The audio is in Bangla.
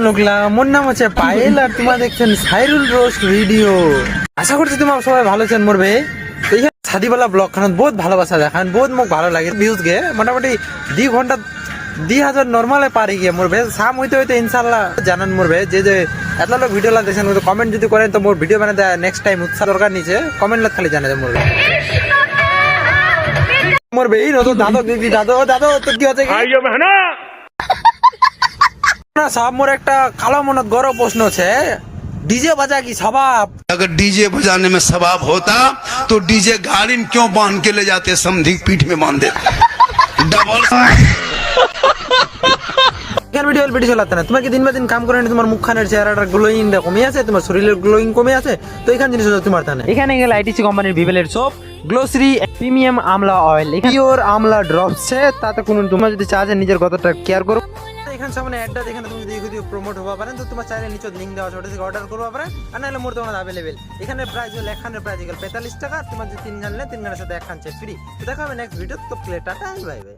লোকলা মোর নাম হচ্ছে পায়েল আর তোমরা দেখছেন সাইরুল রোস্ট ভিডিও। আশা করছি তোমরা সবাই ভালো আছেন মোর ভাই। তো এই শাদিবালা ব্লগ খান বহুত ভালোবাসা দেখান, বহুত মোক ভালো লাগে। ভিউজ গে মোটামুটি 2 ঘন্টা 2000 নর্মালে পারি গিয়ে মোর ভাই সাম হইতে হইতে ইনশাআল্লাহ জানান মোর ভাই যে এত লোক ভিডিও লা দেখছেন কমেন্ট যদি করেন তো মোর ভিডিও বানাতে নেক্সট টাইম উৎসাহ দরকার নিচে কমেন্ট লা খালি জানা যায় মোর ভাই। মোর ভাই নো তো দাদো দিদি দাদো দাদো তো কি হচ্ছে না সব মোর একটা কালো মনত গরম প্রশ্ন আছে, डीजे बजा की स्वभाव। अगर डीजे बजाने में स्वभाव होता तो डीजे गाड़ी में क्यों बांध के ले जाते, समधी पीठ में बांध देते डबल। কেন ভিডিও চালাতে না? তোমার কি দিন বা দিন কাম করে না তোমার মুখখানের চেহারাটা গ্লোয়িং কমে আছে, তোমার শরীরের গ্লোয়িং কমে আছে, তো এখান জিনিস তোমার তা না। এখানে গেলে আইটিসি কোম্পানির ভিভেলের সোপ গ্লোসরি প্রিমিয়াম আমলা অয়েল, পিওর আমলা ড্রপস তাতে কোনো তোমরা যদি চাও যে নিজের কতটা কেয়ার করো এখানে সামনে অ্যাডটা এখানে তুমি যদি প্রমোট হবা পারেন তো তোমার চাইলে নিচে লিংক দেওয়া আছে ওটা থেকে অর্ডার করবা পারেন। আর নাহলে মোর দোকানে अवेलेबल। এখানে প্রাইস হলো একখানের প্রাইস 45 টাকা, তোমার যদি 3 জানলে 3 গানের সাথে একখান ফ্রি। তো দেখা হবে নেক্সট ভিডিও। তো প্লে টাটা বাই বাই।